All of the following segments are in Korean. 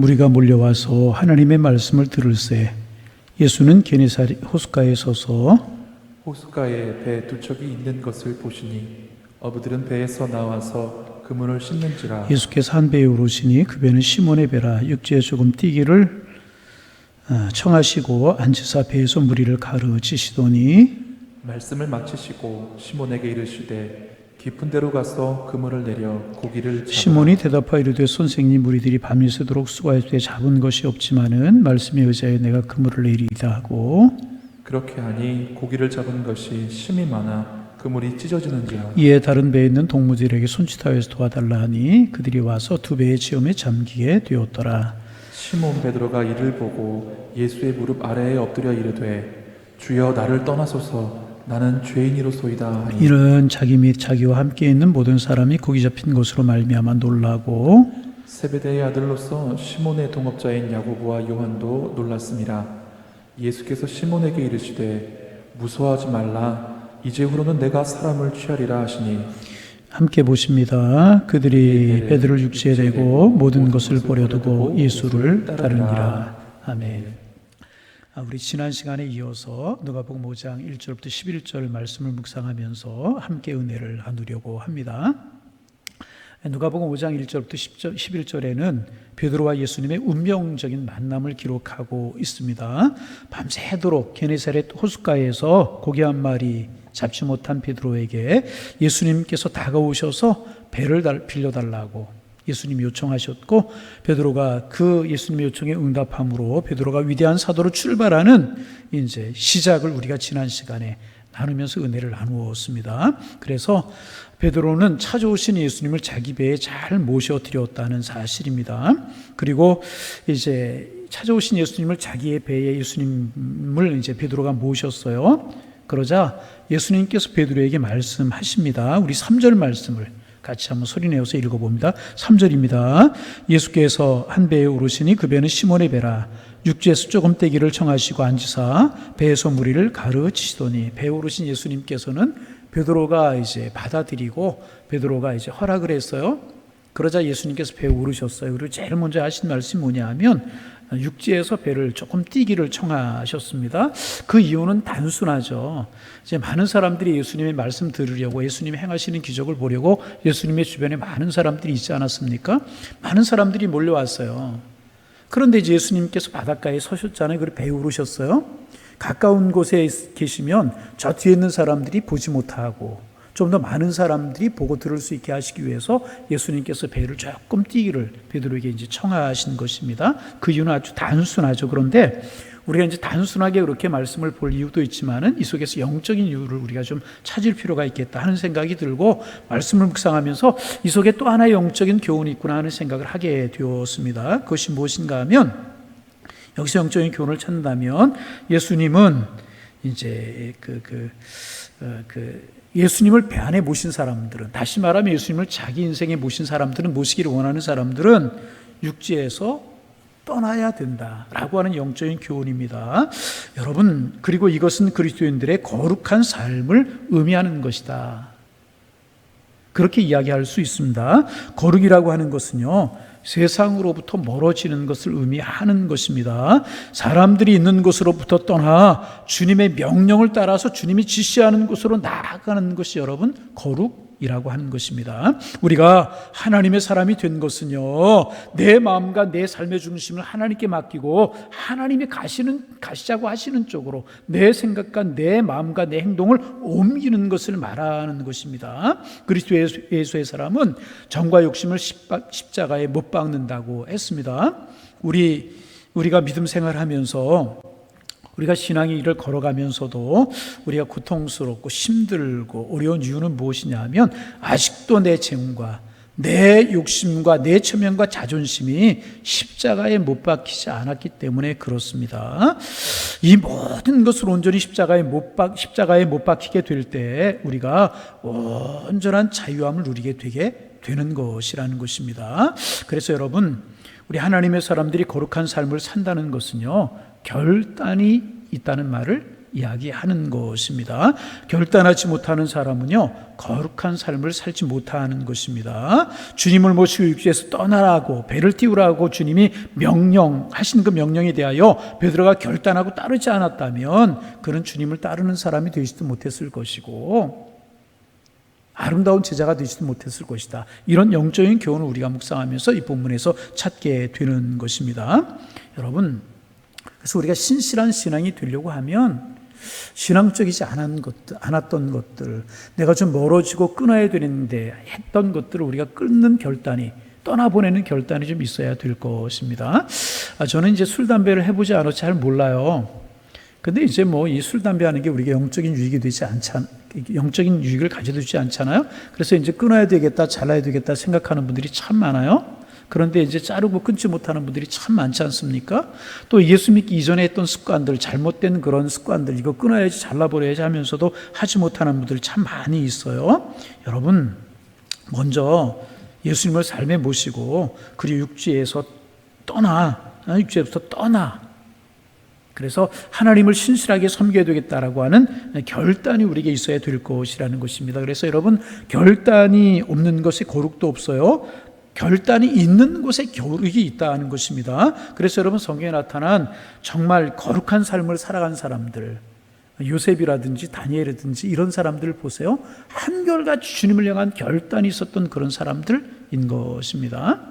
무리가 몰려와서 하나님의 말씀을 들을새 예수는 게네사렛 호숫가에 서서 호숫가에 배 두 척이 있는 것을 보시니 어부들은 배에서 나와서 그물을 씻는지라. 예수께서 한 배에 오르시니 그 배는 시몬의 배라. 육지에 조금 뛰기를 청하시고 앉으사 배에서 무리를 가르치시더니 말씀을 마치시고 시몬에게 이르시되 깊은 데로 가서 그물을 내려 고기를 잡으라. 시몬이 대답하여 이르되 선생님, 우리들이 밤새도록 수고하되 잡은 것이 없지만은 말씀에 의지하여 내가 그물을 내리이다 하고 그렇게 하니 고기를 잡은 것이 심이 많아 그물이 찢어지는지라. 이에 다른 배에 있는 동무들에게 손짓하여서 도와달라 하니 그들이 와서 두 배의 지엄에 잠기게 되었더라. 시몬 베드로가 이를 보고 예수의 무릎 아래에 엎드려 이르되 주여 나를 떠나소서 나는 죄인이로소이다 하니 이는 자기 및 자기와 함께 있는 모든 사람이 고기 잡힌 것으로 말미암아 놀라고 세베대의 아들로서 시몬의 동업자인 야고보와 요한도 놀랐습니다. 예수께서 시몬에게 이르시되 무서워하지 말라 이제후로는 내가 사람을 취하리라 하시니 함께 보십니다. 그들이 베드로를 육지에 대고 모든 것을 버려두고 예수를 따르니라. 아멘. 우리 지난 시간에 이어서 누가복음 5장 1절부터 11절 말씀을 묵상하면서 함께 은혜를 나누려고 합니다. 누가복음 5장 1절부터 11절에는 베드로와 예수님의 운명적인 만남을 기록하고 있습니다. 밤새도록 게네사렛 호숫가에서 고기 한 마리 잡지 못한 베드로에게 예수님께서 다가오셔서 배를 빌려달라고 예수님이 요청하셨고 베드로가 그 예수님의 요청에 응답함으로 베드로가 위대한 사도로 출발하는 이제 시작을 우리가 지난 시간에 나누면서 은혜를 나누었습니다. 그래서 베드로는 찾아오신 예수님을 자기 배에 잘 모셔드렸다는 사실입니다. 그리고 이제 찾아오신 예수님을 자기의 배에 예수님을 이제 베드로가 모셨어요. 그러자 예수님께서 베드로에게 말씀하십니다. 우리 3절 말씀을 같이 한번 소리내어서 읽어봅니다. 3절입니다. 예수께서 한 배에 오르시니 그 배는 시몬의 배라. 육지에서 조금 떼기를 청하시고 앉으사 배에서 무리를 가르치시더니 배에 오르신 예수님께서는 베드로가 이제 받아들이고 베드로가 이제 허락을 했어요. 그러자 예수님께서 배에 오르셨어요. 그리고 제일 먼저 하신 말씀이 뭐냐 하면 육지에서 배를 조금 띄기를 청하셨습니다. 그 이유는 단순하죠. 이제 많은 사람들이 예수님의 말씀 들으려고 예수님이 행하시는 기적을 보려고 예수님의 주변에 많은 사람들이 있지 않았습니까? 많은 사람들이 몰려왔어요. 그런데 이제 예수님께서 바닷가에 서셨잖아요. 그리고 배에 오르셨어요. 가까운 곳에 계시면 저 뒤에 있는 사람들이 보지 못하고 좀 더 많은 사람들이 보고 들을 수 있게 하시기 위해서 예수님께서 배를 조금 띄기를 베드로에게 이제 청하신 것입니다. 그 이유는 아주 단순하죠. 그런데 우리가 이제 단순하게 그렇게 말씀을 볼 이유도 있지만은 이 속에서 영적인 이유를 우리가 좀 찾을 필요가 있겠다 하는 생각이 들고 말씀을 묵상하면서 이 속에 또 하나의 영적인 교훈이 있구나 하는 생각을 하게 되었습니다. 그것이 무엇인가 하면 여기서 영적인 교훈을 찾는다면 예수님은 이제 예수님을 배 안에 모신 사람들은, 다시 말하면 예수님을 자기 인생에 모신 사람들은, 모시기를 원하는 사람들은 육지에서 떠나야 된다라고 하는 영적인 교훈입니다. 여러분, 그리고 이것은 그리스도인들의 거룩한 삶을 의미하는 것이다. 그렇게 이야기할 수 있습니다. 거룩이라고 하는 것은요, 세상으로부터 멀어지는 것을 의미하는 것입니다. 사람들이 있는 곳으로부터 떠나 주님의 명령을 따라서 주님이 지시하는 곳으로 나아가는 것이 여러분 거룩이라고 하는 것입니다. 우리가 하나님의 사람이 된 것은요, 내 마음과 내 삶의 중심을 하나님께 맡기고 하나님이 가시자고 하시는 쪽으로 내 생각과 내 마음과 내 행동을 옮기는 것을 말하는 것입니다. 그리스도 예수의 사람은 정과 욕심을 십자가에 못 박는다고 했습니다. 우리가 믿음 생활하면서 우리가 신앙의 길을 걸어가면서도 우리가 고통스럽고 힘들고 어려운 이유는 무엇이냐 하면 아직도 내 재능과 내 욕심과 내 체면과 자존심이 십자가에 못 박히지 않았기 때문에 그렇습니다. 이 모든 것을 온전히 십자가에 못 박히게 될 때 우리가 온전한 자유함을 누리게 되는 것이라는 것입니다. 그래서 여러분, 우리 하나님의 사람들이 거룩한 삶을 산다는 것은요, 결단이 있다는 말을 이야기하는 것입니다. 결단하지 못하는 사람은요, 거룩한 삶을 살지 못하는 것입니다. 주님을 모시고 육지에서 떠나라고, 배를 띄우라고 주님이 명령하신 그 명령에 대하여 베드로가 결단하고 따르지 않았다면 그는 주님을 따르는 사람이 되지도 못했을 것이고 아름다운 제자가 되지도 못했을 것이다. 이런 영적인 교훈을 우리가 묵상하면서 이 본문에서 찾게 되는 것입니다. 여러분, 그래서 우리가 신실한 신앙이 되려고 하면 신앙적이지 않았던 것들, 내가 좀 멀어지고 끊어야 되는데 했던 것들을 우리가 끊는 결단이, 떠나보내는 결단이 좀 있어야 될 것입니다. 저는 이제 술, 담배를 해보지 않아서 잘 몰라요. 근데 이제 뭐 이 술, 담배 하는 게 우리가 영적인 유익이 되지 영적인 유익을 가져주지 않잖아요. 그래서 이제 끊어야 되겠다, 잘라야 되겠다 생각하는 분들이 참 많아요. 그런데 이제 자르고 끊지 못하는 분들이 참 많지 않습니까? 또 예수 믿기 이전에 했던 습관들, 잘못된 그런 습관들, 이거 끊어야지, 잘라버려야지 하면서도 하지 못하는 분들이 참 많이 있어요. 여러분, 먼저 예수님을 삶에 모시고 그리고 육지에서 육지에부터 떠나. 그래서 하나님을 신실하게 섬겨야 되겠다라고 하는 결단이 우리에게 있어야 될 것이라는 것입니다. 그래서 여러분, 결단이 없는 것에 거룩도 없어요. 결단이 있는 곳에 교육이 있다는 것입니다. 그래서 여러분, 성경에 나타난 정말 거룩한 삶을 살아간 사람들, 요셉이라든지 다니엘이라든지 이런 사람들을 보세요. 한결같이 주님을 향한 결단이 있었던 그런 사람들인 것입니다.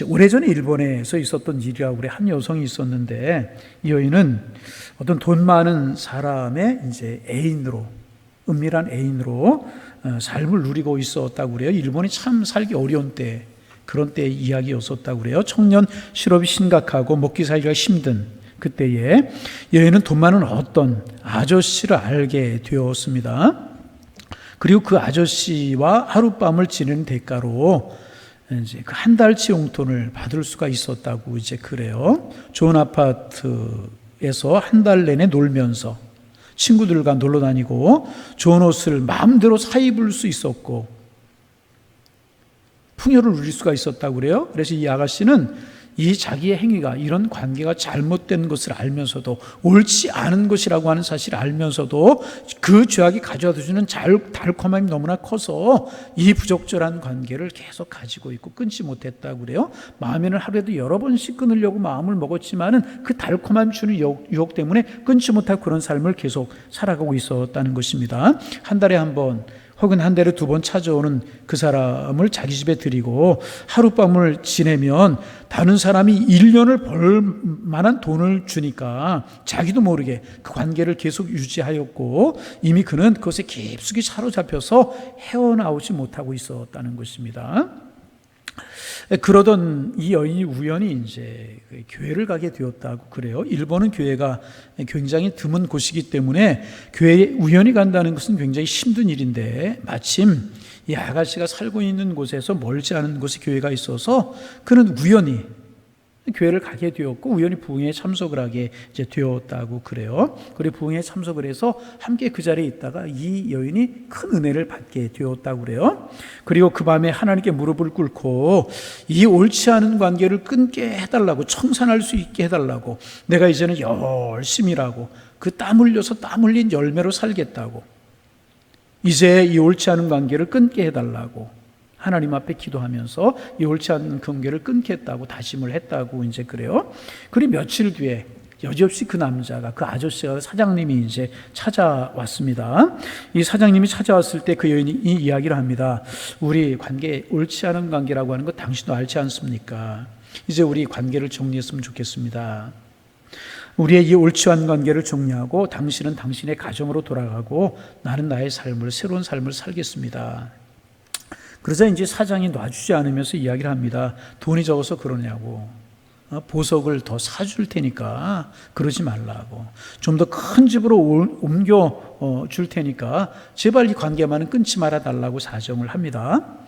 오래전에 일본에서 있었던 일이라고 우리 한 여성이 있었는데, 이 여인은 어떤 돈 많은 사람의 이제 애인으로, 은밀한 애인으로 삶을 누리고 있었다고 그래요. 일본이 참 살기 어려운 때, 그런 때의 이야기였었다고 그래요. 청년 실업이 심각하고 먹기 살기가 힘든 그때에 여인은 돈 많은 어떤 아저씨를 알게 되었습니다. 그리고 그 아저씨와 하룻밤을 지내는 대가로 이제 그 한 달치 용돈을 받을 수가 있었다고 이제 그래요. 좋은 아파트에서 한 달 내내 놀면서 친구들과 놀러 다니고 좋은 옷을 마음대로 사 입을 수 있었고 풍요를 누릴 수가 있었다고 그래요. 그래서 이 아가씨는 이 자기의 행위가, 이런 관계가 잘못된 것을 알면서도, 옳지 않은 것이라고 하는 사실을 알면서도 그 죄악이 가져다 주는 달콤함이 너무나 커서 이 부적절한 관계를 계속 가지고 있고 끊지 못했다고 그래요. 마음에는 하루에도 여러 번씩 끊으려고 마음을 먹었지만은 그 달콤함 주는 유혹 때문에 끊지 못하고 그런 삶을 계속 살아가고 있었다는 것입니다. 한 달에 한 번 혹은 한 달에 두 번 찾아오는 그 사람을 자기 집에 들이고 하룻밤을 지내면 다른 사람이 1년을 벌 만한 돈을 주니까 자기도 모르게 그 관계를 계속 유지하였고 이미 그는 그것에 깊숙이 사로잡혀서 헤어나오지 못하고 있었다는 것입니다. 그러던 이 여인이 우연히 이제 교회를 가게 되었다고 그래요. 일본은 교회가 굉장히 드문 곳이기 때문에 교회에 우연히 간다는 것은 굉장히 힘든 일인데, 마침 이 아가씨가 살고 있는 곳에서 멀지 않은 곳에 교회가 있어서 그는 우연히 교회를 가게 되었고 우연히 부흥회에 참석을 하게 이제 되었다고 그래요. 그리고 부흥회에 참석을 해서 함께 그 자리에 있다가 이 여인이 큰 은혜를 받게 되었다고 그래요. 그리고 그 밤에 하나님께 무릎을 꿇고 이 옳지 않은 관계를 끊게 해달라고, 청산할 수 있게 해달라고, 내가 이제는 열심히 일하고 그 땀 흘려서 땀 흘린 열매로 살겠다고, 이제 이 옳지 않은 관계를 끊게 해달라고 하나님 앞에 기도하면서 이 옳지 않은 관계를 끊겠다고 다짐을 했다고 이제 그래요. 그리고 며칠 뒤에 여지없이 그 남자가, 그 아저씨가, 사장님이 이제 찾아왔습니다. 이 사장님이 찾아왔을 때 그 여인이 이 이야기를 합니다. 우리 관계, 옳지 않은 관계라고 하는 거 당신도 알지 않습니까? 이제 우리 관계를 정리했으면 좋겠습니다. 우리의 이 옳지 않은 관계를 정리하고 당신은 당신의 가정으로 돌아가고 나는 나의 삶을, 새로운 삶을 살겠습니다. 그러자 이제 사장이 놔주지 않으면서 이야기를 합니다. 돈이 적어서 그러냐고, 보석을 더 사줄 테니까 그러지 말라고, 좀 더 큰 집으로 옮겨 줄 테니까 제발 이 관계만은 끊지 말아 달라고 사정을 합니다.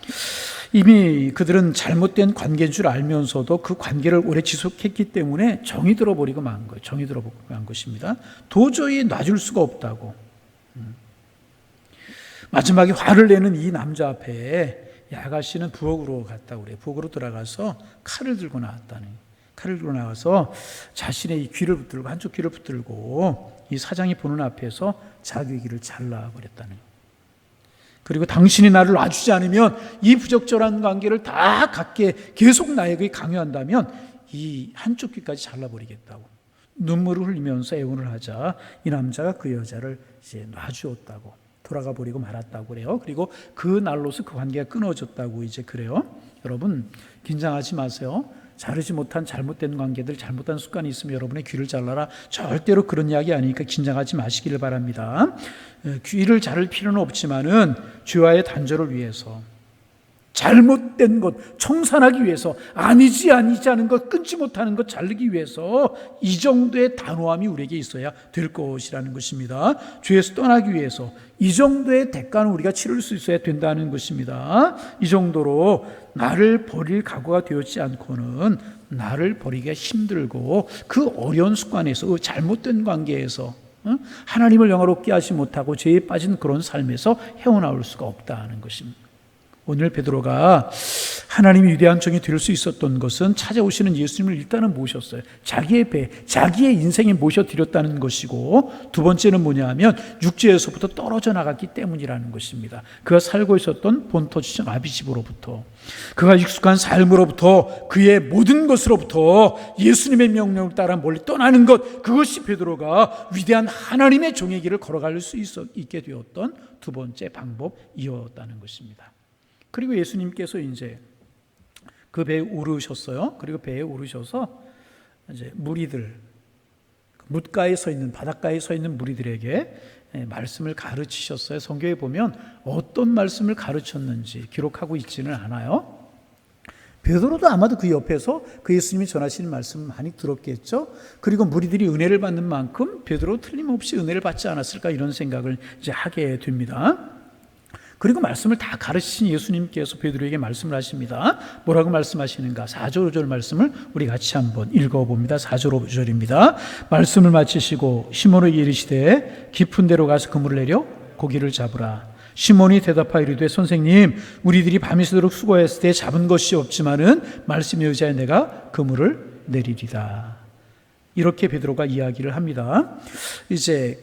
이미 그들은 잘못된 관계인 줄 알면서도 그 관계를 오래 지속했기 때문에 정이 들어버리고 만 거예요. 정이 들어버리고 만 것입니다. 도저히 놔줄 수가 없다고. 마지막에 화를 내는 이 남자 앞에 이 아가씨는 부엌으로 갔다고 그래요. 부엌으로 들어가서 칼을 들고 나왔다니. 칼을 들고 나와서 자신의 이 귀를 붙들고, 한쪽 귀를 붙들고 이 사장이 보는 앞에서 자기의 길을 잘라버렸다는 거예요. 그리고 당신이 나를 놔주지 않으면 이 부적절한 관계를 다 갖게 계속 나에게 강요한다면 이 한쪽 귀까지 잘라버리겠다고 눈물을 흘리면서 애원을 하자 이 남자가 그 여자를 이제 놔주었다고 돌아가 버리고 말았다고 그래요. 그리고 그 날로서 그 관계가 끊어졌다고 이제 그래요. 여러분 긴장하지 마세요. 자르지 못한 잘못된 관계들, 잘못된 습관이 있으면 여러분의 귀를 잘라라. 절대로 그런 이야기 아니니까 긴장하지 마시기를 바랍니다. 귀를 자를 필요는 없지만은 죄와의 단절을 위해서, 잘못된 것 청산하기 위해서, 아니지 하는 것 끊지 못하는 것 자르기 위해서 이 정도의 단호함이 우리에게 있어야 될 것이라는 것입니다. 죄에서 떠나기 위해서 이 정도의 대가는 우리가 치를 수 있어야 된다는 것입니다. 이 정도로 나를 버릴 각오가 되었지 않고는 나를 버리기가 힘들고 그 어려운 습관에서, 그 잘못된 관계에서 하나님을 영화롭게 하지 못하고 죄에 빠진 그런 삶에서 헤어나올 수가 없다는 것입니다. 오늘 베드로가 하나님이 위대한 종이 될 수 있었던 것은 찾아오시는 예수님을 일단은 모셨어요. 자기의 배, 자기의 인생에 모셔드렸다는 것이고, 두 번째는 뭐냐 하면 육지에서부터 떨어져 나갔기 때문이라는 것입니다. 그가 살고 있었던 본토지점 아비집으로부터, 그가 익숙한 삶으로부터, 그의 모든 것으로부터 예수님의 명령을 따라 멀리 떠나는 것, 그것이 베드로가 위대한 하나님의 종의 길을 걸어갈 수 있게 되었던 두 번째 방법이었다는 것입니다. 그리고 예수님께서 이제 그 배에 오르셨어요. 그리고 배에 오르셔서 이제 무리들, 뭇가에 서 있는, 바닷가에 서 있는 무리들에게 말씀을 가르치셨어요. 성경에 보면 어떤 말씀을 가르쳤는지 기록하고 있지는 않아요. 베드로도 아마도 그 옆에서 그 예수님이 전하시는 말씀을 많이 들었겠죠. 그리고 무리들이 은혜를 받는 만큼 베드로 틀림없이 은혜를 받지 않았을까, 이런 생각을 이제 하게 됩니다. 그리고 말씀을 다 가르치신 예수님께서 베드로에게 말씀을 하십니다. 뭐라고 말씀하시는가? 4절 5절 말씀을 우리 같이 한번 읽어봅니다. 4절 5절입니다. 말씀을 마치시고 시몬에게 이르시되 깊은 데로 가서 그물을 내려 고기를 잡으라. 시몬이 대답하여 이르되 선생님, 우리들이 밤이 새도록 수고했을 때 잡은 것이 없지만은 말씀에 의지하여 내가 그물을 내리리다. 이렇게 베드로가 이야기를 합니다. 이제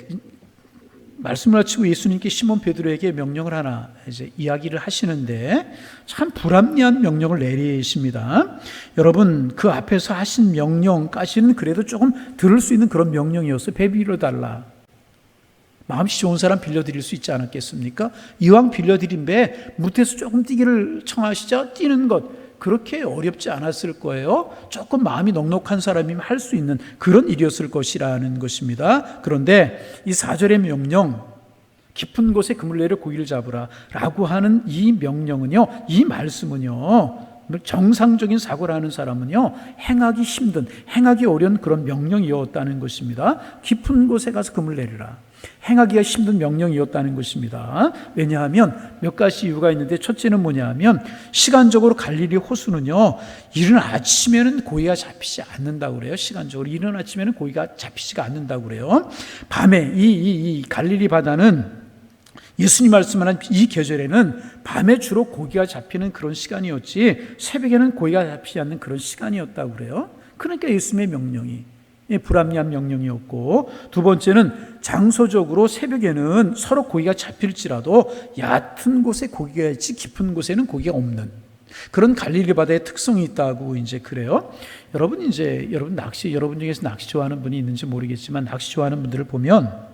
말씀을 마치고 예수님께 시몬 베드로에게 명령을 하나 이제 이야기를 하시는데 참 불합리한 명령을 내리십니다. 여러분, 그 앞에서 하신 명령까지는 그래도 조금 들을 수 있는 그런 명령이었어요. 배 빌려달라. 마음씨 좋은 사람 빌려드릴 수 있지 않았겠습니까? 이왕 빌려드린 배 무태에서 조금 뛰기를 청하시자 뛰는 것, 그렇게 어렵지 않았을 거예요. 조금 마음이 넉넉한 사람이면 할 수 있는 그런 일이었을 것이라는 것입니다. 그런데 이 4절의 명령, 깊은 곳에 그물 내려 고기를 잡으라 라고 하는 이 명령은요, 이 말씀은요, 정상적인 사고를 하는 사람은요, 행하기 힘든, 행하기 어려운 그런 명령이었다는 것입니다. 깊은 곳에 가서 그물 내리라. 행하기가 힘든 명령이었다는 것입니다. 왜냐하면 몇 가지 이유가 있는데, 첫째는 뭐냐 하면 시간적으로 갈릴리 호수는요, 이른 아침에는 고기가 잡히지 않는다고 그래요. 시간적으로 이른 아침에는 고기가 잡히지가 않는다고 그래요. 밤에 이 갈릴리 바다는 예수님 말씀하는 이 계절에는 밤에 주로 고기가 잡히는 그런 시간이었지 새벽에는 고기가 잡히지 않는 그런 시간이었다고 그래요. 그러니까 예수님의 명령이 불합리한 명령이었고, 두 번째는 장소적으로 새벽에는 서로 고기가 잡힐지라도 얕은 곳에 고기가 있지 깊은 곳에는 고기가 없는 그런 갈릴리 바다의 특성이 있다고 이제 그래요. 여러분 여러분 중에서 낚시 좋아하는 분이 있는지 모르겠지만, 낚시 좋아하는 분들을 보면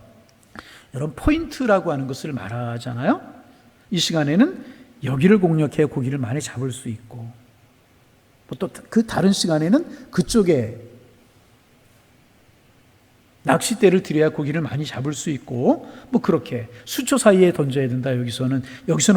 여러분 포인트라고 하는 것을 말하잖아요. 이 시간에는 여기를 공략해야 고기를 많이 잡을 수 있고, 또 그 다른 시간에는 그쪽에 낚싯대를 들여야 고기를 많이 잡을 수 있고, 뭐 그렇게 수초 사이에 던져야 된다. 여기서는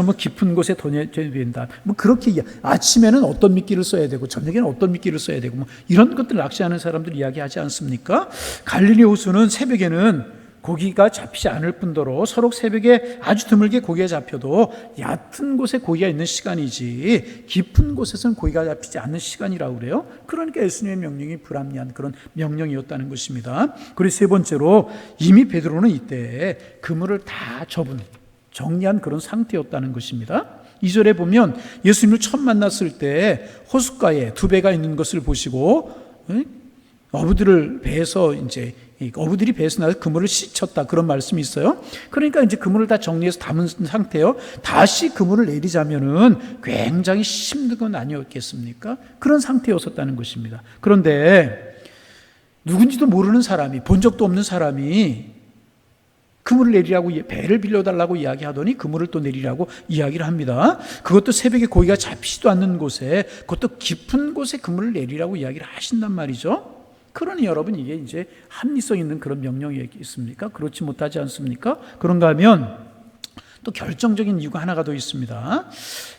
뭐 깊은 곳에 던져야 된다. 뭐 그렇게 아침에는 어떤 미끼를 써야 되고 저녁에는 어떤 미끼를 써야 되고 뭐 이런 것들 낚시하는 사람들 이야기하지 않습니까? 갈릴리 호수는 새벽에는 고기가 잡히지 않을 뿐더러 서로 새벽에 아주 드물게 고기가 잡혀도 얕은 곳에 고기가 있는 시간이지 깊은 곳에서는 고기가 잡히지 않는 시간이라고 그래요. 그러니까 예수님의 명령이 불합리한 그런 명령이었다는 것입니다. 그리고 세 번째로 이미 베드로는 이때 그물을 다 정리한 그런 상태였다는 것입니다. 2절에 보면 예수님을 처음 만났을 때 호숫가에 두 배가 있는 것을 보시고 어부들을 배에서 이제 어부들이 배에서 나서 그물을 씻었다 그런 말씀이 있어요. 그러니까 이제 그물을 다 정리해서 담은 상태요. 다시 그물을 내리자면은 굉장히 힘든 건 아니었겠습니까? 그런 상태였었다는 것입니다. 그런데 누군지도 모르는 사람이, 본 적도 없는 사람이 그물을 내리라고, 배를 빌려달라고 이야기하더니 그물을 또 내리라고 이야기를 합니다. 그것도 새벽에 고기가 잡히지도 않는 곳에, 그것도 깊은 곳에 그물을 내리라고 이야기를 하신단 말이죠. 그러니 여러분, 이게 이제 합리성 있는 그런 명령이겠습니까? 그렇지 못하지 않습니까? 그런가 하면 또 결정적인 이유가 하나가 더 있습니다.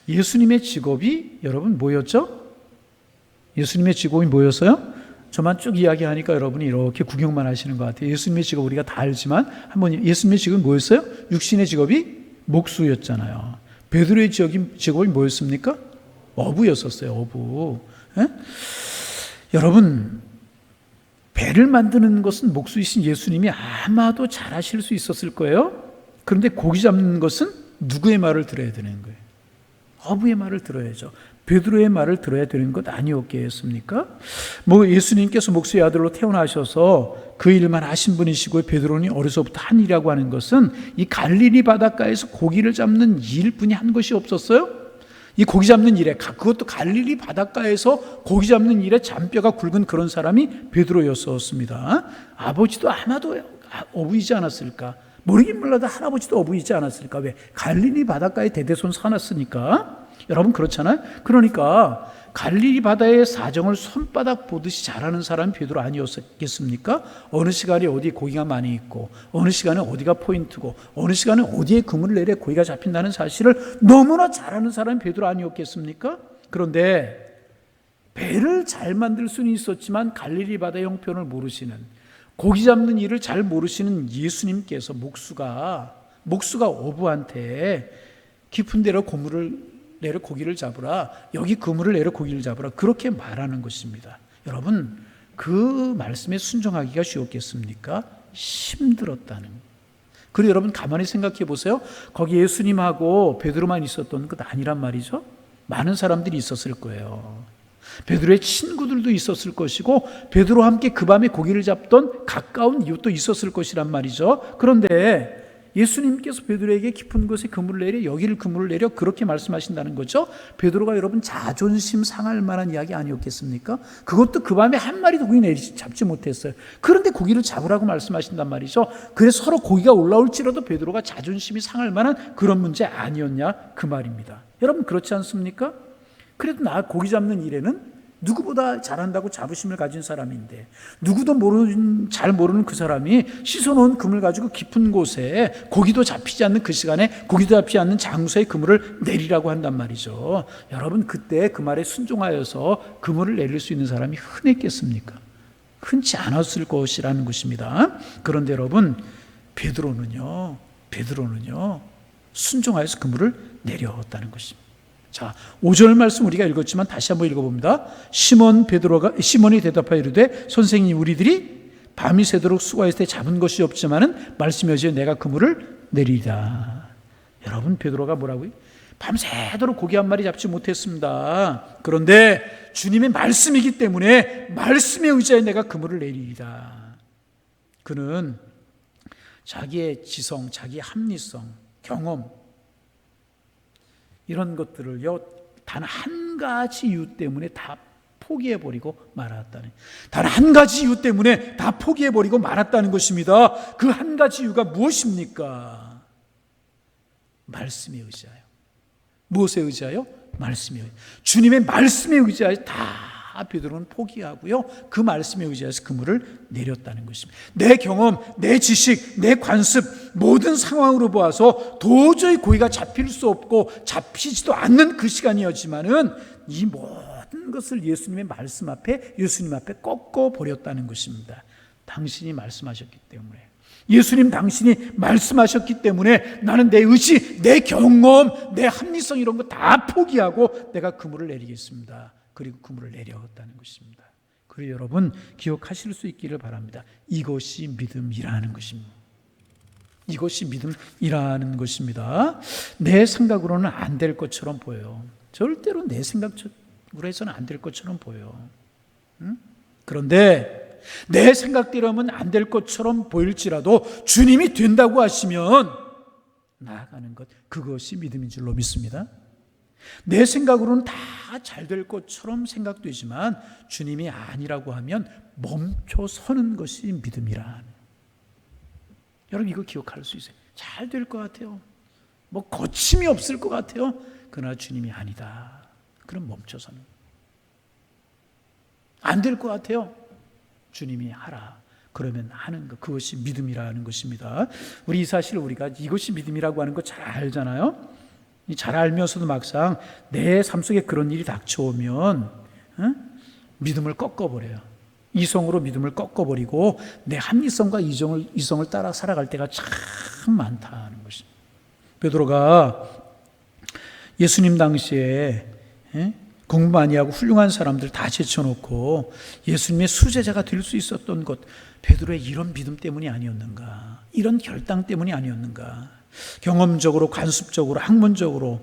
예수님의 직업이 여러분 뭐였죠? 예수님의 직업이 뭐였어요? 저만 쭉 이야기하니까 여러분이 이렇게 구경만 하시는 것 같아요. 예수님의 직업 우리가 다 알지만 한번, 예수님의 직업이 뭐였어요? 육신의 직업이 목수였잖아요. 베드로의 직업이 뭐였습니까? 어부였었어요. 어부. 예? 여러분, 배를 만드는 것은 목수이신 예수님이 아마도 잘하실 수 있었을 거예요. 그런데 고기 잡는 것은 누구의 말을 들어야 되는 거예요? 어부의 말을 들어야죠. 베드로의 말을 들어야 되는 것 아니었겠습니까? 예수님께서 목수의 아들로 태어나셔서 그 일만 하신 분이시고, 베드로는 어려서부터 한 일이라고 하는 것은 이 갈릴리 바닷가에서 고기를 잡는 일뿐이 한 것이 없었어요. 이 고기 잡는 일에, 그것도 갈릴리 바닷가에서 고기 잡는 일에 잔뼈가 굵은 그런 사람이 베드로였었습니다. 아버지도 아마도 어부이지 않았을까? 모르긴 몰라도 할아버지도 어부이지 않았을까? 왜? 갈릴리 바닷가에 대대손 사놨으니까. 여러분, 그렇잖아요. 그러니까 갈릴리 바다의 사정을 손바닥 보듯이 잘하는 사람이 베드로 아니었겠습니까? 어느 시간에 어디에 고기가 많이 있고, 어느 시간에 어디가 포인트고, 어느 시간에 어디에 그물을 내려 고기가 잡힌다는 사실을 너무나 잘하는 사람이 베드로 아니었겠습니까? 그런데 배를 잘 만들 수는 있었지만 갈릴리 바다의 형편을 모르시는, 고기 잡는 일을 잘 모르시는 예수님께서 목수가 어부한테 깊은 데로 그물을 내려 고기를 잡으라, 여기 그물을 내려 고기를 잡으라, 그렇게 말하는 것입니다. 여러분, 그 말씀에 순종하기가 쉬웠겠습니까? 힘들었다는. 그리고 여러분 가만히 생각해 보세요. 거기 예수님하고 베드로만 있었던 것 아니란 말이죠. 많은 사람들이 있었을 거예요. 베드로의 친구들도 있었을 것이고, 베드로와 함께 그 밤에 고기를 잡던 가까운 이웃도 있었을 것이란 말이죠. 그런데 예수님께서 베드로에게 깊은 곳에 그물을 내려, 여기를 그물을 내려, 그렇게 말씀하신다는 거죠. 베드로가 여러분 자존심 상할 만한 이야기 아니었겠습니까? 그것도 그 밤에 한 마리도 고기 잡지 못했어요. 그런데 고기를 잡으라고 말씀하신단 말이죠. 그래서 서로 고기가 올라올지라도 베드로가 자존심이 상할 만한 그런 문제 아니었냐, 그 말입니다. 여러분, 그렇지 않습니까? 그래도 나 고기 잡는 일에는 누구보다 잘한다고 자부심을 가진 사람인데, 누구도 잘 모르는 그 사람이 씻어놓은 그물 가지고 깊은 곳에, 고기도 잡히지 않는 그 시간에, 고기도 잡히지 않는 장소에 그물을 내리라고 한단 말이죠. 여러분, 그때 그 말에 순종하여서 그물을 내릴 수 있는 사람이 흔했겠습니까? 흔치 않았을 것이라는 것입니다. 그런데 여러분, 베드로는요 순종하여서 그물을 내렸다는 것입니다. 자, 5절 말씀 우리가 읽었지만 다시 한번 읽어봅니다. 시몬이 대답하여 이르되, 선생님, 우리들이 밤이 새도록 수고했을 때 잡은 것이 없지만은 말씀이 어지어 내가 그물을 내리리라. 여러분, 베드로가 뭐라고요? 밤새도록 고기 한 마리 잡지 못했습니다. 그런데 주님의 말씀이기 때문에 말씀에 의지하여 내가 그물을 내리리라. 그는 자기의 지성, 자기의 합리성, 경험, 이런 것들을요, 단 한 가지 이유 때문에 다 포기해버리고 말았다는, 단 한 가지 이유 때문에 다 포기해버리고 말았다는 것입니다. 그 한 가지 이유가 무엇입니까? 말씀에 의지하여. 무엇에 의지하여? 말씀에 의지하여. 주님의 말씀에 의지하여 다 베드로는 포기하고요, 그 말씀에 의지해서 그물을 내렸다는 것입니다. 내 경험, 내 지식, 내 관습, 모든 상황으로 보아서 도저히 고기가 잡힐 수 없고 잡히지도 않는 그 시간이었지만은 이 모든 것을 예수님의 말씀 앞에, 예수님 앞에 꺾어 버렸다는 것입니다. 당신이 말씀하셨기 때문에, 예수님 당신이 말씀하셨기 때문에 나는 내 의지, 내 경험, 내 합리성 이런 거 다 포기하고 내가 그물을 내리겠습니다. 그리고 그물을 내렸다는 것입니다. 그리고 여러분 기억하실 수 있기를 바랍니다. 이것이 믿음이라는 것입니다. 이것이 믿음이라는 것입니다. 내 생각으로는 안 될 것처럼 보여요. 절대로 내 생각으로 해서는 안 될 것처럼 보여요. 그런데 내 생각대로면 안 될 것처럼 보일지라도 주님이 된다고 하시면 나아가는 것, 그것이 믿음인 줄로 믿습니다. 내 생각으로는 다 잘 될 것처럼 생각되지만 주님이 아니라고 하면 멈춰 서는 것이 믿음이라. 여러분 이거 기억할 수 있어요. 잘 될 것 같아요. 뭐 거침이 없을 것 같아요. 그러나 주님이 아니다. 그럼 멈춰서는. 안 될 것 같아요. 주님이 하라. 그러면 하는 것, 그것이 믿음이라는 것입니다. 우리 이 사실 우리가 이것이 믿음이라고 하는 거 잘 알잖아요. 잘 알면서도 막상 내 삶 속에 그런 일이 닥쳐오면 믿음을 꺾어버려요. 이성으로 믿음을 꺾어버리고 내 합리성과 이성을 따라 살아갈 때가 참 많다는 것입니다. 베드로가 예수님 당시에 공부 많이 하고 훌륭한 사람들 다 제쳐놓고 예수님의 수제자가 될 수 있었던 것, 베드로의 이런 믿음 때문이 아니었는가, 이런 결단 때문이 아니었는가. 경험적으로, 관습적으로, 학문적으로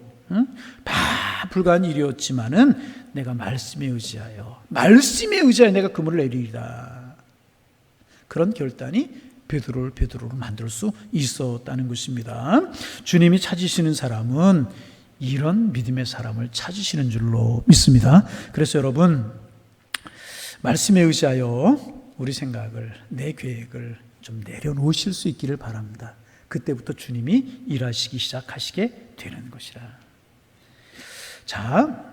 다 불가한 일이었지만은 내가 말씀에 의지하여 내가 그물을 내리리라. 그런 결단이 베드로로 만들 수 있었다는 것입니다. 주님이 찾으시는 사람은 이런 믿음의 사람을 찾으시는 줄로 믿습니다. 그래서 여러분, 말씀에 의지하여 우리 생각을, 내 계획을 좀 내려놓으실 수 있기를 바랍니다. 그때부터 주님이 일하시기 시작하시게 되는 것이라. 자,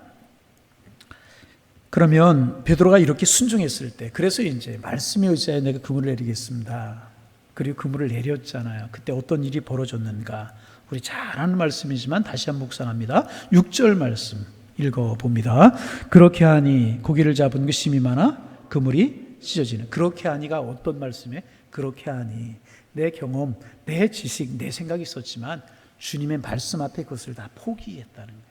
그러면 베드로가 이렇게 순종했을 때, 그래서 이제 말씀에 의지하여 내가 그물을 내리겠습니다. 그리고 그물을 내렸잖아요. 그때 어떤 일이 벌어졌는가? 우리 잘 아는 말씀이지만 다시 한번 묵상합니다. 6절 말씀 읽어봅니다. 그렇게 하니 고기를 잡은 그 심이 많아 그물이 찢어지는. 그렇게 하니가 어떤 말씀이에요? 그렇게 하니 내 경험, 내 지식, 내 생각이 있었지만 주님의 말씀 앞에 그것을 다 포기했다는 거예요.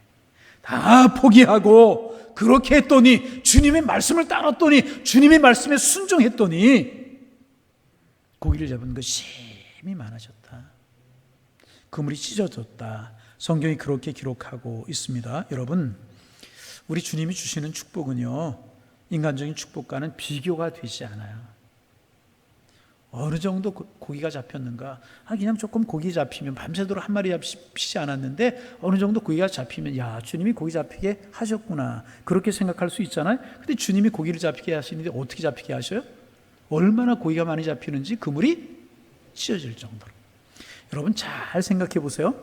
다 포기하고 그렇게 했더니, 주님의 말씀을 따랐더니, 주님의 말씀에 순종했더니 고기를 잡은 그 심이 많아졌다. 그물이 찢어졌다. 성경이 그렇게 기록하고 있습니다. 여러분, 우리 주님이 주시는 축복은요, 인간적인 축복과는 비교가 되지 않아요. 어느 정도 고기가 잡혔는가? 그냥 조금 고기 잡히면, 밤새도록 한 마리 잡히지 않았는데 어느 정도 고기가 잡히면, 야, 주님이 고기 잡히게 하셨구나, 그렇게 생각할 수 있잖아요. 근데 주님이 고기를 잡히게 하시는데 어떻게 잡히게 하셔요? 얼마나 고기가 많이 잡히는지 그물이 찢어질 정도로. 여러분 잘 생각해 보세요.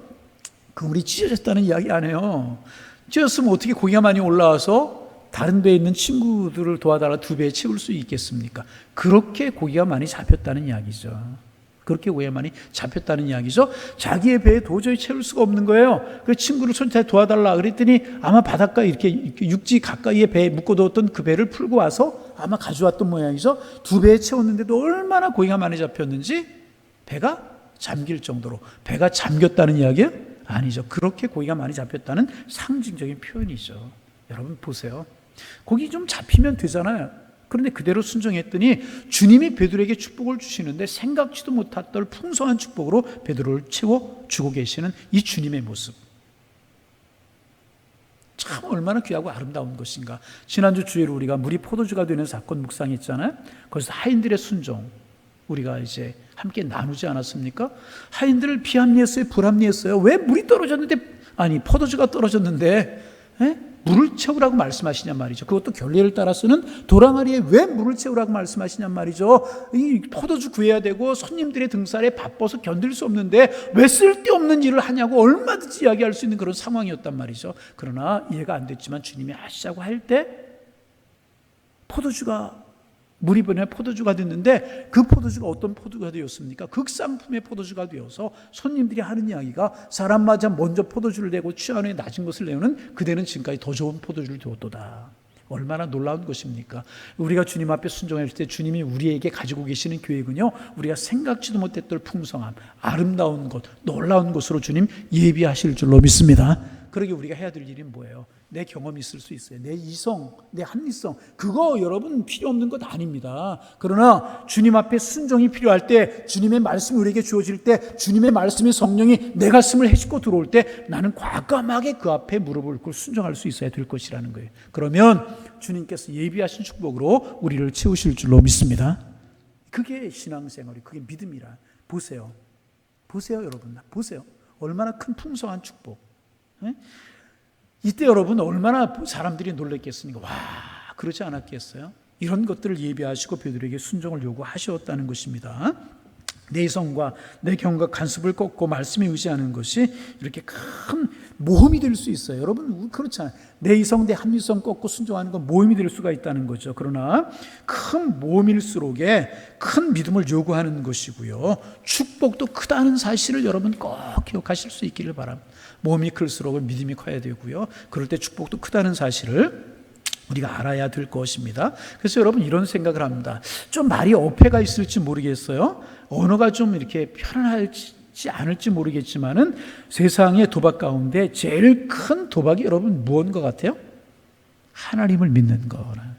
그물이 찢어졌다는 이야기 안 해요. 찢었으면 어떻게 고기가 많이 올라와서 다른 배에 있는 친구들을 도와달라 2배에 채울 수 있겠습니까? 그렇게 고기가 많이 잡혔다는 이야기죠. 그렇게 고기가 많이 잡혔다는 이야기죠. 자기의 배에 도저히 채울 수가 없는 거예요. 그래서 친구를 손에 도와달라 그랬더니 아마 바닷가 이렇게 육지 가까이에 배에 묶어두었던 그 배를 풀고 와서 아마 가져왔던 모양이죠. 2배에 채웠는데도 얼마나 고기가 많이 잡혔는지 배가 잠길 정도로. 배가 잠겼다는 이야기예요? 아니죠. 그렇게 고기가 많이 잡혔다는 상징적인 표현이죠. 여러분 보세요. 고기 좀 잡히면 되잖아요. 그런데 그대로 순종했더니 주님이 베드로에게 축복을 주시는데 생각지도 못했던 풍성한 축복으로 베드로를 채워주고 계시는 이 주님의 모습, 참 얼마나 귀하고 아름다운 것인가. 지난주 주일에 우리가 물이 포도주가 되는 사건 묵상했잖아요. 거기서 하인들의 순종 우리가 이제 함께 나누지 않았습니까? 하인들을 비합리했어요? 불합리했어요? 왜 물이 떨어졌는데, 아니 포도주가 떨어졌는데 물을 채우라고 말씀하시냔 말이죠. 그것도 결례를 따라서는 도랑아리에 왜 물을 채우라고 말씀하시냔 말이죠. 이 포도주 구해야 되고 손님들의 등살에 바빠서 견딜 수 없는데 왜 쓸데없는 일을 하냐고 얼마든지 이야기할 수 있는 그런 상황이었단 말이죠. 그러나 이해가 안 됐지만 주님이 하시자고 할 때 포도주가, 물이 변해 포도주가 됐는데 그 포도주가 어떤 포도주가 되었습니까? 극상품의 포도주가 되어서 손님들이 하는 이야기가 사람마저 먼저 포도주를 내고 취한 후에 낮은 것을 내오는 그대는 지금까지 더 좋은 포도주를 되었도다. 얼마나 놀라운 것입니까? 우리가 주님 앞에 순종할 때 주님이 우리에게 가지고 계시는 계획은요, 우리가 생각지도 못했던 풍성함, 아름다운 것, 놀라운 것으로 주님 예비하실 줄로 믿습니다. 그러게 우리가 해야 될 일이 뭐예요? 내 경험이 있을 수 있어요. 내 이성, 내 합리성, 그거 여러분 필요 없는 것 아닙니다. 그러나 주님 앞에 순종이 필요할 때, 주님의 말씀이 우리에게 주어질 때, 주님의 말씀의 성령이 내 가슴을 헤집고 들어올 때 나는 과감하게 그 앞에 무릎을 꿇고 순종할 수 있어야 될 것이라는 거예요. 그러면 주님께서 예비하신 축복으로 우리를 채우실 줄로 믿습니다. 그게 신앙생활이, 그게 믿음이라. 보세요. 여러분. 보세요. 얼마나 큰 풍성한 축복. 이때 여러분 얼마나 사람들이 놀랐겠습니까? 와, 그러지 않았겠어요? 이런 것들을 예비하시고 베드로에게 순종을 요구하셨다는 것입니다. 내 이성과 내 경과 간섭을 꺾고 말씀에 의지하는 것이 이렇게 큰 모험이 될 수 있어요. 여러분 그렇잖아요. 내 이성, 내 합리성 꺾고 순종하는 건 모험이 될 수가 있다는 거죠. 그러나 큰 모험일수록에 큰 믿음을 요구하는 것이고요. 축복도 크다는 사실을 여러분 꼭 기억하실 수 있기를 바랍니다. 모험이 클수록 믿음이 커야 되고요. 그럴 때 축복도 크다는 사실을 우리가 알아야 될 것입니다. 그래서 여러분 이런 생각을 합니다. 좀 말이 어폐가 있을지 모르겠어요. 언어가 좀 이렇게 편안할지 않을지 모르겠지만은 세상의 도박 가운데 제일 큰 도박이 여러분 무엇인 것 같아요? 하나님을 믿는 거라.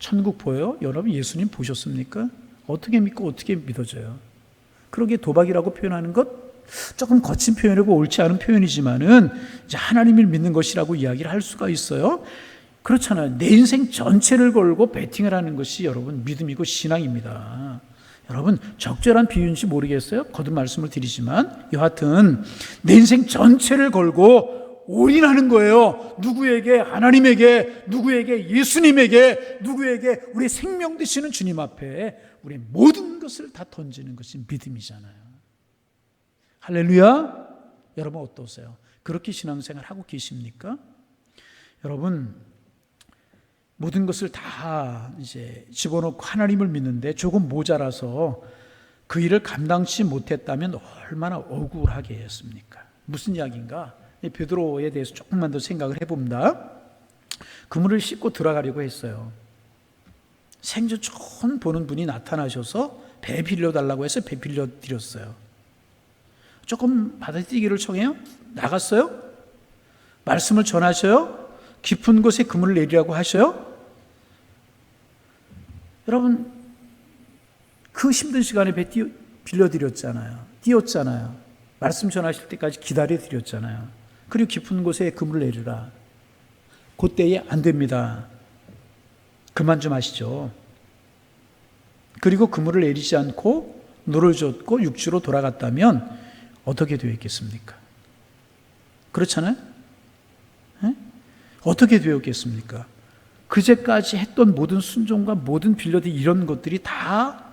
천국 보여요? 여러분 예수님 보셨습니까? 어떻게 믿고 어떻게 믿어져요? 그러기에 도박이라고 표현하는 것 조금 거친 표현이고 옳지 않은 표현이지만은 이제 하나님을 믿는 것이라고 이야기를 할 수가 있어요. 그렇잖아요. 내 인생 전체를 걸고 베팅을 하는 것이 여러분 믿음이고 신앙입니다. 여러분 적절한 비유인지 모르겠어요. 거듭 말씀을 드리지만 여하튼 내 인생 전체를 걸고 올인하는 거예요. 누구에게? 하나님에게, 누구에게? 예수님에게, 누구에게? 우리 생명 되시는 주님 앞에 우리 모든 것을 다 던지는 것이 믿음이잖아요. 할렐루야. 여러분 어떠세요? 그렇게 신앙생활 하고 계십니까? 여러분 모든 것을 다 이제 집어넣고 하나님을 믿는데 조금 모자라서 그 일을 감당치 못했다면 얼마나 억울하게 했습니까? 무슨 이야기인가? 베드로에 대해서 조금만 더 생각을 해봅니다. 그물을 싣고 들어가려고 했어요. 생전 처음 보는 분이 나타나셔서 배 빌려달라고 해서 배 빌려드렸어요. 조금 받아들이기를 청해요? 나갔어요? 말씀을 전하셔요? 깊은 곳에 그물을 내리라고 하셔요? 여러분 그 힘든 시간에 배 빌려드렸잖아요. 띄웠잖아요. 말씀 전하실 때까지 기다려드렸잖아요. 그리고 깊은 곳에 그물을 내리라. 그때에 안 됩니다. 그만 좀 하시죠. 그리고 그물을 내리지 않고 노를 젓고 육지로 돌아갔다면 어떻게 되었겠습니까? 그렇잖아요? 에? 어떻게 되었겠습니까? 그제까지 했던 모든 순종과 모든 빌려드린 이런 것들이 다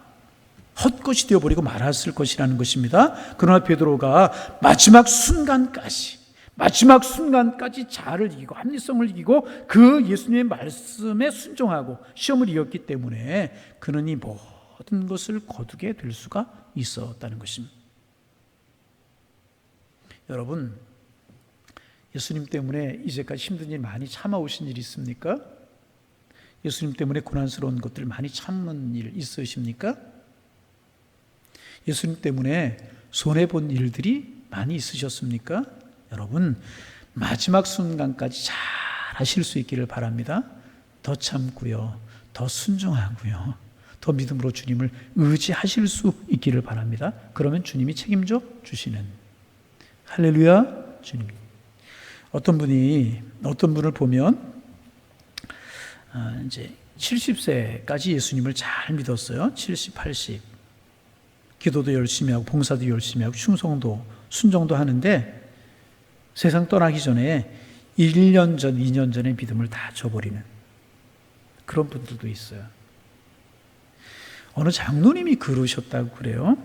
헛것이 되어버리고 말았을 것이라는 것입니다. 그러나 베드로가 마지막 순간까지 자아를 이기고 합리성을 이기고 그 예수님의 말씀에 순종하고 시험을 이겼기 때문에 그는 이 모든 것을 거두게 될 수가 있었다는 것입니다. 여러분 예수님 때문에 이제까지 힘든 일 많이 참아오신 일 있습니까? 예수님 때문에 고난스러운 것들 많이 참는 일 있으십니까? 예수님 때문에 손해본 일들이 많이 있으셨습니까? 여러분 마지막 순간까지 잘 하실 수 있기를 바랍니다. 더 참고요, 더 순종하고요, 더 믿음으로 주님을 의지하실 수 있기를 바랍니다. 그러면 주님이 책임져 주시는, 할렐루야. 주님. 어떤 분을 보면 이제 70세까지 예수님을 잘 믿었어요. 70, 80. 기도도 열심히 하고 봉사도 열심히 하고 충성도, 순종도 하는데 세상 떠나기 전에 1년 전, 2년 전에 믿음을 다 줘버리는 그런 분들도 있어요. 어느 장로님이 그러셨다고 그래요.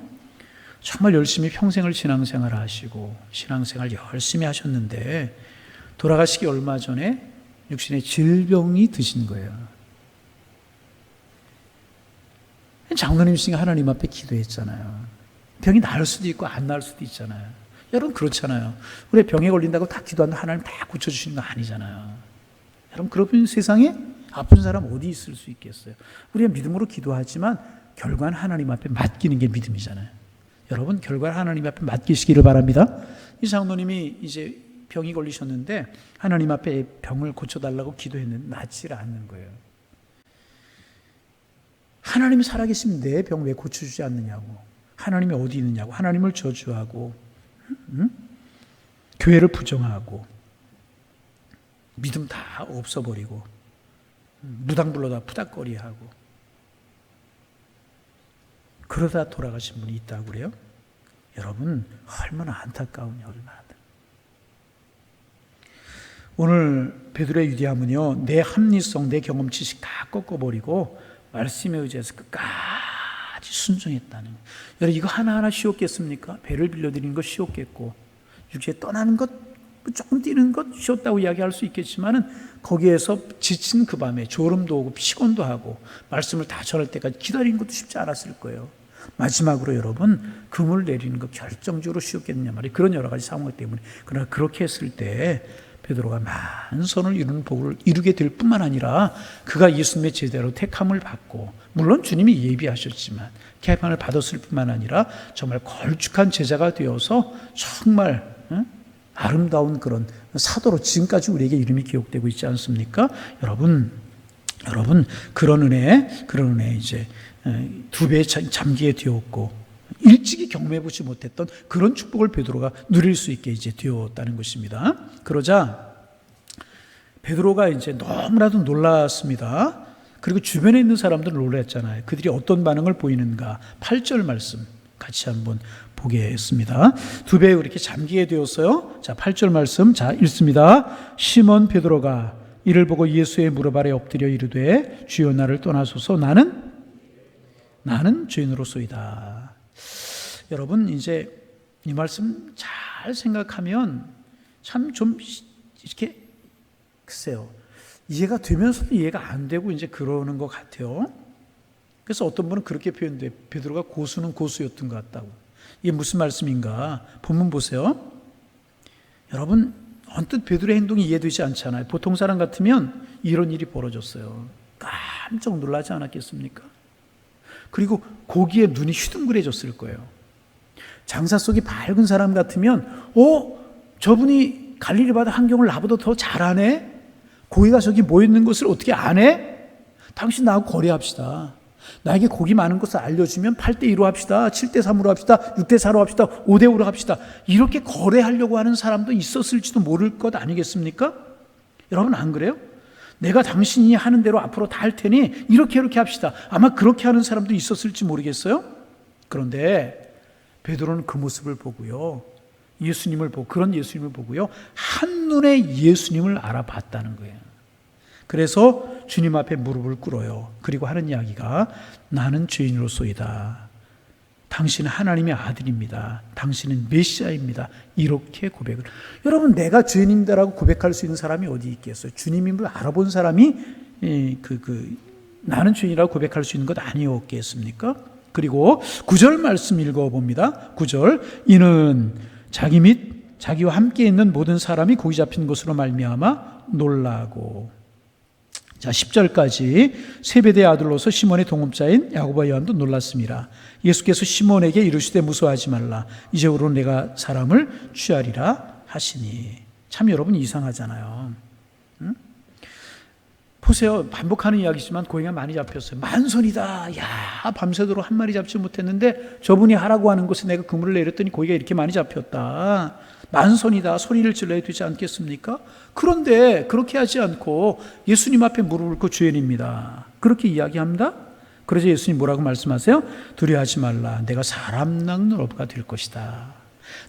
정말 열심히 평생을 신앙생활 하시고 신앙생활 열심히 하셨는데 돌아가시기 얼마 전에 육신의 질병이 드신 거예요. 장로님이시니까 하나님 앞에 기도했잖아요. 병이 나을 수도 있고 안 나을 수도 있잖아요. 여러분 그렇잖아요. 우리 병에 걸린다고 다 기도한다고 하나님 다 고쳐주시는 거 아니잖아요. 여러분 그런 세상에 아픈 사람 어디 있을 수 있겠어요. 우리가 믿음으로 기도하지만 결과는 하나님 앞에 맡기는 게 믿음이잖아요. 여러분 결과는 하나님 앞에 맡기시기를 바랍니다. 이 장로님이 이제 병이 걸리셨는데 하나님 앞에 병을 고쳐달라고 기도했는데 낫지 않는 거예요. 하나님이 살아계시면 내 병 왜 고쳐주지 않느냐고, 하나님이 어디 있느냐고, 하나님을 저주하고, 교회를 부정하고, 믿음 다 없어버리고, 무당 불러다 푸닥거리하고, 그러다 돌아가신 분이 있다고 그래요? 여러분, 얼마나 안타까우냐, 얼마나. 오늘 베드로의 위대함은요, 내 합리성, 내 경험 지식 다 꺾어버리고 말씀에 의지해서 끝까지 순종했다는 거예요. 여러분, 이거 하나하나 쉬웠겠습니까? 배를 빌려드리는 것 쉬웠겠고, 육지에 떠나는 것, 조금 뛰는 것 쉬웠다고 이야기할 수 있겠지만은 거기에서 지친 그 밤에 졸음도 오고 피곤도 하고 말씀을 다 전할 때까지 기다리는 것도 쉽지 않았을 거예요. 마지막으로 여러분, 금을 내리는 것 결정적으로 쉬웠겠느냐 말이에요. 그런 여러 가지 상황 때문에. 그러나 그렇게 했을 때 베드로가 만선을 이루는 복을 이루게 될 뿐만 아니라 그가 예수님의 제자로 택함을 받고, 물론 주님이 예비하셨지만 케파를 받았을 뿐만 아니라 정말 걸쭉한 제자가 되어서 정말 아름다운 그런 사도로 지금까지 우리에게 이름이 기록되고 있지 않습니까? 여러분 그런 은혜 이제 두 배의 잠기게 되었고, 일찍이 경험해보지 못했던 그런 축복을 베드로가 누릴 수 있게 이제 되었다는 것입니다. 그러자 베드로가 이제 너무나도 놀랐습니다. 그리고 주변에 있는 사람들은 놀랐잖아요. 그들이 어떤 반응을 보이는가. 8절 말씀 같이 한번 보겠습니다. 두 배에 이렇게 잠기게 되었어요. 자, 8절 말씀 자 읽습니다. 시몬 베드로가 이를 보고 예수의 무릎 아래 엎드려 이르되 주여 나를 떠나소서, 나는 죄인으로소이다. 여러분, 이제 이 말씀 잘 생각하면 참 좀 이렇게 글쎄요, 이해가 되면서도 이해가 안 되고 이제 그러는 것 같아요. 그래서 어떤 분은 그렇게 표현돼요. 베드로가 고수는 고수였던 것 같다고. 이게 무슨 말씀인가? 본문 보세요. 여러분, 언뜻 베드로의 행동이 이해되지 않잖아요. 보통 사람 같으면 이런 일이 벌어졌어요. 깜짝 놀라지 않았겠습니까? 그리고 고기에 눈이 휘둥그레졌을 거예요. 장사 속이 밝은 사람 같으면 저분이 갈릴리 바다 환경을 나보다 더 잘하네? 고기가 저기 모여있는 것을 어떻게 아네? 당신 나하고 거래합시다. 나에게 고기 많은 것을 알려주면 8대2로 합시다. 7대3으로 합시다. 6대4로 합시다. 5대5로 합시다. 이렇게 거래하려고 하는 사람도 있었을지도 모를 것 아니겠습니까? 여러분, 안 그래요? 내가 당신이 하는 대로 앞으로 다 할 테니 이렇게 합시다. 아마 그렇게 하는 사람도 있었을지 모르겠어요. 그런데 베드로는 그 모습을 보고요, 그런 예수님을 보고요, 한눈에 예수님을 알아봤다는 거예요. 그래서 주님 앞에 무릎을 꿇어요. 그리고 하는 이야기가 나는 죄인으로소이다. 당신은 하나님의 아들입니다. 당신은 메시아입니다. 이렇게 고백을. 여러분, 내가 죄인입니다라고 고백할 수 있는 사람이 어디 있겠어요? 주님임을 알아본 사람이 나는 죄인이라고 고백할 수 있는 것 아니었겠습니까? 그리고 9절 말씀 읽어봅니다. 9절 이는 자기 및 자기와 함께 있는 모든 사람이 고기 잡힌 것으로 말미암아 놀라고. 자, 10절까지 세베대의 아들로서 시몬의 동업자인 야고보와 요한도 놀랐습니다. 예수께서 시몬에게 이르시되 무서워하지 말라. 이제후로 내가 사람을 취하리라 하시니. 참 여러분, 이상하잖아요. 응? 보세요. 반복하는 이야기지만 고기가 많이 잡혔어요. 만손이다. 야, 밤새도록 한 마리 잡지 못했는데 저분이 하라고 하는 곳에 내가 그물을 내렸더니 고기가 이렇게 많이 잡혔다. 만손이다. 소리를 질러야 되지 않겠습니까? 그런데 그렇게 하지 않고 예수님 앞에 무릎을 꿇고 죄인입니다. 그렇게 이야기합니다. 그래서 예수님 뭐라고 말씀하세요? 두려워하지 말라. 내가 사람 낚는 어부가 될 것이다.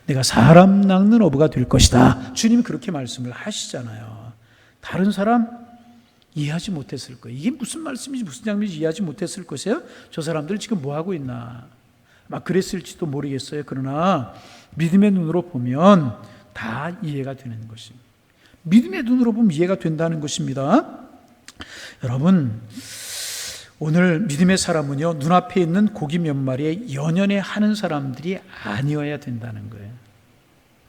내가 사람 낚는 어부가 될 것이다. 주님이 그렇게 말씀을 하시잖아요. 다른 사람 이해하지 못했을 거예요. 이게 무슨 말씀인지 무슨 장면인지 이해하지 못했을 것이에요. 저 사람들 지금 뭐 하고 있나, 막 그랬을지도 모르겠어요. 그러나 믿음의 눈으로 보면 다 이해가 되는 것입니다. 믿음의 눈으로 보면 이해가 된다는 것입니다. 여러분, 오늘 믿음의 사람은요, 눈앞에 있는 고기 몇 마리에 연연해 하는 사람들이 아니어야 된다는 거예요.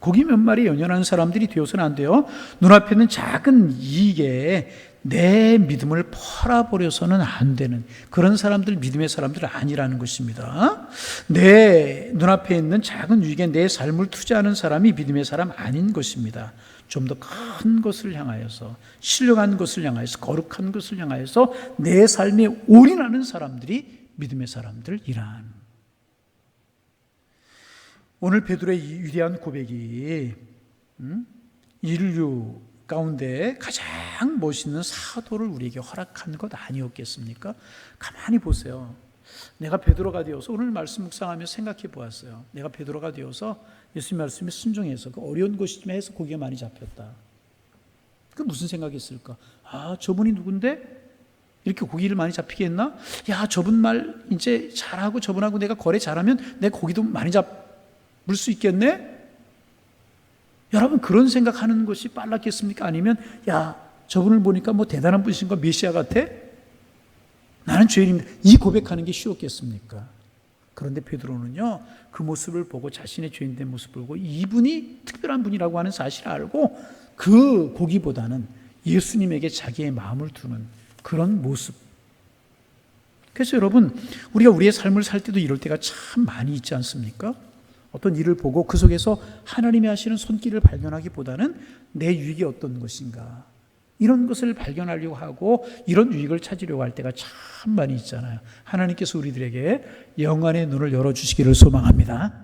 고기 몇 마리에 연연하는 사람들이 되어서는 안 돼요. 눈앞에 있는 작은 이익에 내 믿음을 팔아버려서는 안 되는 그런 사람들, 믿음의 사람들 아니라는 것입니다. 내 눈앞에 있는 작은 유익에 내 삶을 투자하는 사람이 믿음의 사람 아닌 것입니다. 좀 더 큰 것을 향하여서, 신령한 것을 향하여서, 거룩한 것을 향하여서 내 삶에 올인하는 사람들이 믿음의 사람들이란. 오늘 베드로의 위대한 고백이 인류 가운데 가장 멋있는 사도를 우리에게 허락한 것 아니었겠습니까? 가만히 보세요. 내가 베드로가 되어서, 오늘 말씀 묵상하며 생각해 보았어요. 내가 베드로가 되어서 예수님 말씀에 순종해서 그 어려운 것이지만 해서 고기가 많이 잡혔다. 그 무슨 생각했을까? 아, 저분이 누군데 이렇게 고기를 많이 잡히게 했나? 야, 저분 말 이제 잘하고 저분하고 내가 거래 잘하면 내 고기도 많이 잡을 수 있겠네? 여러분, 그런 생각하는 것이 빨랐겠습니까? 아니면 야, 저분을 보니까 뭐 대단한 분이신 거, 메시아 같아? 나는 죄인입니다. 이 고백하는 게 쉬웠겠습니까? 그런데 베드로는요, 그 모습을 보고, 자신의 죄인된 모습을 보고, 이분이 특별한 분이라고 하는 사실을 알고 그 고기보다는 예수님에게 자기의 마음을 두는 그런 모습. 그래서 여러분, 우리가 우리의 삶을 살 때도 이럴 때가 참 많이 있지 않습니까? 어떤 일을 보고 그 속에서 하나님이 하시는 손길을 발견하기보다는 내 유익이 어떤 것인가, 이런 것을 발견하려고 하고 이런 유익을 찾으려고 할 때가 참 많이 있잖아요. 하나님께서 우리들에게 영안의 눈을 열어주시기를 소망합니다.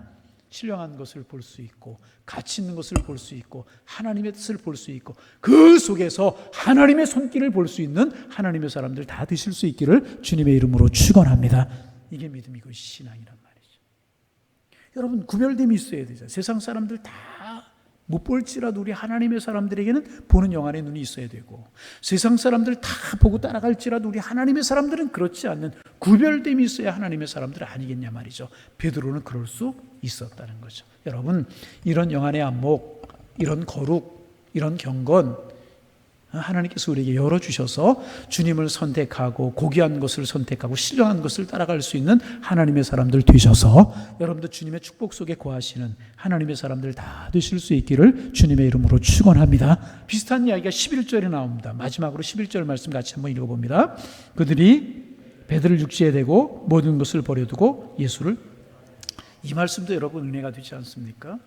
신령한 것을 볼 수 있고, 가치 있는 것을 볼 수 있고, 하나님의 뜻을 볼 수 있고, 그 속에서 하나님의 손길을 볼 수 있는 하나님의 사람들 다 되실 수 있기를 주님의 이름으로 축원합니다. 이게 믿음이고 신앙이란 말이죠. 여러분, 구별됨이 있어야 되죠. 세상 사람들 다 못 볼지라도 우리 하나님의 사람들에게는 보는 영안의 눈이 있어야 되고, 세상 사람들 다 보고 따라갈지라도 우리 하나님의 사람들은 그렇지 않는 구별됨이 있어야 하나님의 사람들 아니겠냐 말이죠. 베드로는 그럴 수 있었다는 거죠. 여러분, 이런 영안의 안목, 이런 거룩, 이런 경건 하나님께서 우리에게 열어주셔서 주님을 선택하고 고귀한 것을 선택하고 신령한 것을 따라갈 수 있는 하나님의 사람들 되셔서 여러분도 주님의 축복 속에 거하시는 하나님의 사람들 다 되실 수 있기를 주님의 이름으로 축원합니다. 비슷한 이야기가 11절에 나옵니다. 마지막으로 11절 말씀 같이 한번 읽어봅니다. 그들이 배들을 육지에 대고 모든 것을 버려두고 예수를. 이 말씀도 여러분 은혜가 되지 않습니까?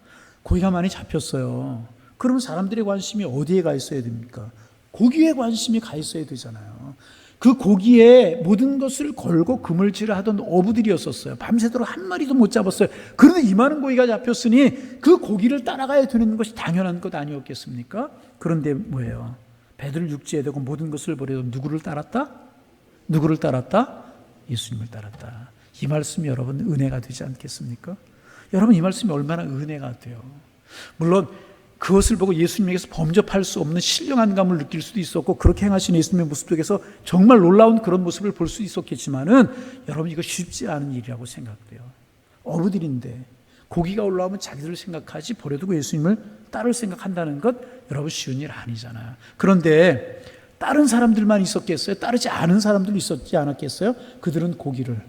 고기가 많이 잡혔어요. 그러면 사람들의 관심이 어디에 가 있어야 됩니까? 고기에 관심이 가 있어야 되잖아요. 그 고기에 모든 것을 걸고 그물질을 하던 어부들이었었어요. 밤새도록 한 마리도 못 잡았어요. 그런데 이 많은 고기가 잡혔으니 그 고기를 따라가야 되는 것이 당연한 것 아니었겠습니까? 그런데 뭐예요? 배들을 육지에 대고 모든 것을 버려도 누구를 따랐다? 누구를 따랐다? 예수님을 따랐다. 이 말씀이 여러분 은혜가 되지 않겠습니까? 여러분, 이 말씀이 얼마나 은혜가 돼요. 물론 그것을 보고 예수님에게서 범접할 수 없는 신령한 감을 느낄 수도 있었고, 그렇게 행하신 예수님의 모습 속에서 정말 놀라운 그런 모습을 볼 수 있었겠지만은 여러분, 이거 쉽지 않은 일이라고 생각돼요. 어부들인데 고기가 올라오면 자기들을 생각하지 버려두고 예수님을 따를 생각한다는 것, 여러분 쉬운 일 아니잖아요. 그런데 다른 사람들만 있었겠어요? 따르지 않은 사람들 있었지 않았겠어요? 그들은 고기를,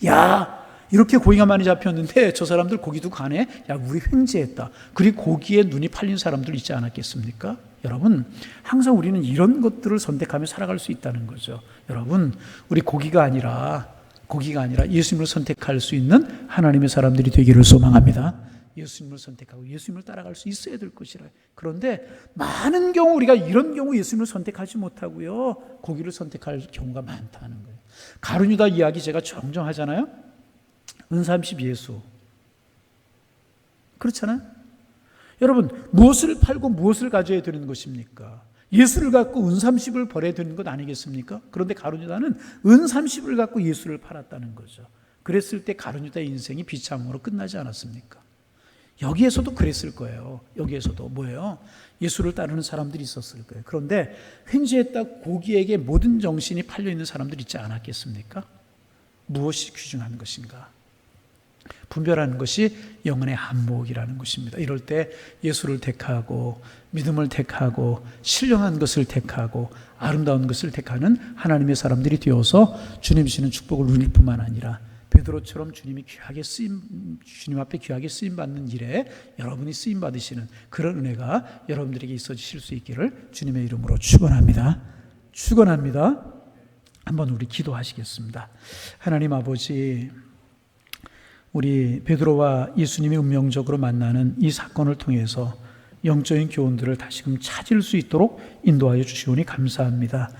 야, 이렇게 고기가 많이 잡혔는데 저 사람들 고기도 가네? 야, 우리 횡재했다. 그리고 고기에 눈이 팔린 사람들 있지 않았겠습니까? 여러분, 항상 우리는 이런 것들을 선택하며 살아갈 수 있다는 거죠. 여러분, 우리 고기가 아니라 예수님을 선택할 수 있는 하나님의 사람들이 되기를 소망합니다. 예수님을 선택하고 예수님을 따라갈 수 있어야 될 것이라. 그런데 많은 경우 우리가 이런 경우 예수님을 선택하지 못하고요, 고기를 선택할 경우가 많다는 거예요. 가룟유다 이야기 제가 종종 하잖아요. 은삼십 예수. 그렇잖아요? 여러분, 무엇을 팔고 무엇을 가져야 되는 것입니까? 예수를 갖고 은삼십을 버려야 되는 것 아니겠습니까? 그런데 가룟유다는 은삼십을 갖고 예수를 팔았다는 거죠. 그랬을 때 가룟유다의 인생이 비참으로 끝나지 않았습니까? 여기에서도 그랬을 거예요. 여기에서도 뭐예요? 예수를 따르는 사람들이 있었을 거예요. 그런데 횡재했다 고기에게 모든 정신이 팔려있는 사람들이 있지 않았겠습니까? 무엇이 귀중한 것인가? 분별하는 것이 영혼의 안목이라는 것입니다. 이럴 때 예수를 택하고 믿음을 택하고 신령한 것을 택하고 아름다운 것을 택하는 하나님의 사람들이 되어서 주님 주시는 축복을 누릴 뿐만 아니라 베드로처럼 주님 앞에 귀하게 쓰임 받는 일에 여러분이 쓰임 받으시는 그런 은혜가 여러분들에게 있어 주실 수 있기를 주님의 이름으로 축원합니다. 축원합니다. 한번 우리 기도하시겠습니다. 하나님 아버지, 우리 베드로와 예수님이 운명적으로 만나는 이 사건을 통해서 영적인 교훈들을 다시금 찾을 수 있도록 인도하여 주시오니 감사합니다.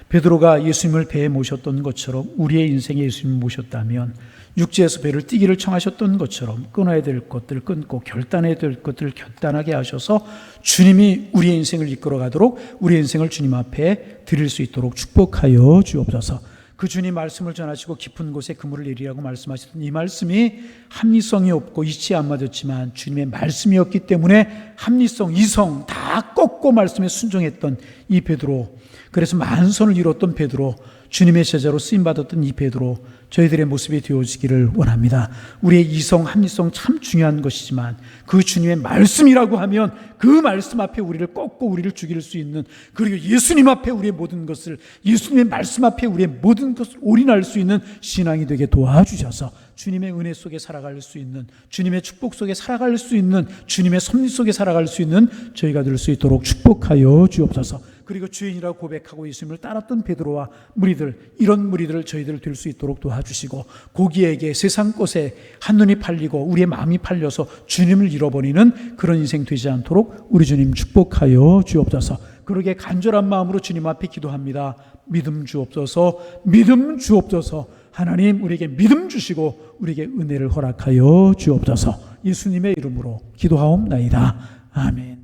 베드로가 예수님을 배에 모셨던 것처럼 우리의 인생에 예수님을 모셨다면 육지에서 배를 띄기를 청하셨던 것처럼 끊어야 될 것들을 끊고 결단해야 될 것들을 결단하게 하셔서 주님이 우리의 인생을 이끌어가도록 우리의 인생을 주님 앞에 드릴 수 있도록 축복하여 주옵소서. 그 주님 말씀을 전하시고 깊은 곳에 그물을 내리라고 말씀하셨던 이 말씀이 합리성이 없고 이치에 안 맞았지만 주님의 말씀이었기 때문에 합리성, 이성 다 꺾고 말씀에 순종했던 이 베드로, 그래서 만선을 이뤘던 베드로, 주님의 제자로 쓰임받았던 이 베드로, 저희들의 모습이 되어지기를 원합니다. 우리의 이성, 합리성 참 중요한 것이지만 그 주님의 말씀이라고 하면 그 말씀 앞에 우리를 꺾고 우리를 죽일 수 있는, 그리고 예수님 앞에 우리의 모든 것을, 예수님의 말씀 앞에 우리의 모든 것을 올인할 수 있는 신앙이 되게 도와주셔서 주님의 은혜 속에 살아갈 수 있는, 주님의 축복 속에 살아갈 수 있는, 주님의 섭리 속에 살아갈 수 있는 저희가 될 수 있도록 축복하여 주옵소서. 그리고 주인이라고 고백하고 예수님을 따랐던 베드로와 무리들, 이런 무리들을 저희들 될 수 있도록 도와주시고, 고기에게 세상 것에 한눈이 팔리고 우리의 마음이 팔려서 주님을 잃어버리는 그런 인생 되지 않도록 우리 주님 축복하여 주옵소서. 그러게 간절한 마음으로 주님 앞에 기도합니다. 믿음 주옵소서, 믿음 주옵소서. 하나님 우리에게 믿음 주시고 우리에게 은혜를 허락하여 주옵소서. 예수님의 이름으로 기도하옵나이다. 아멘.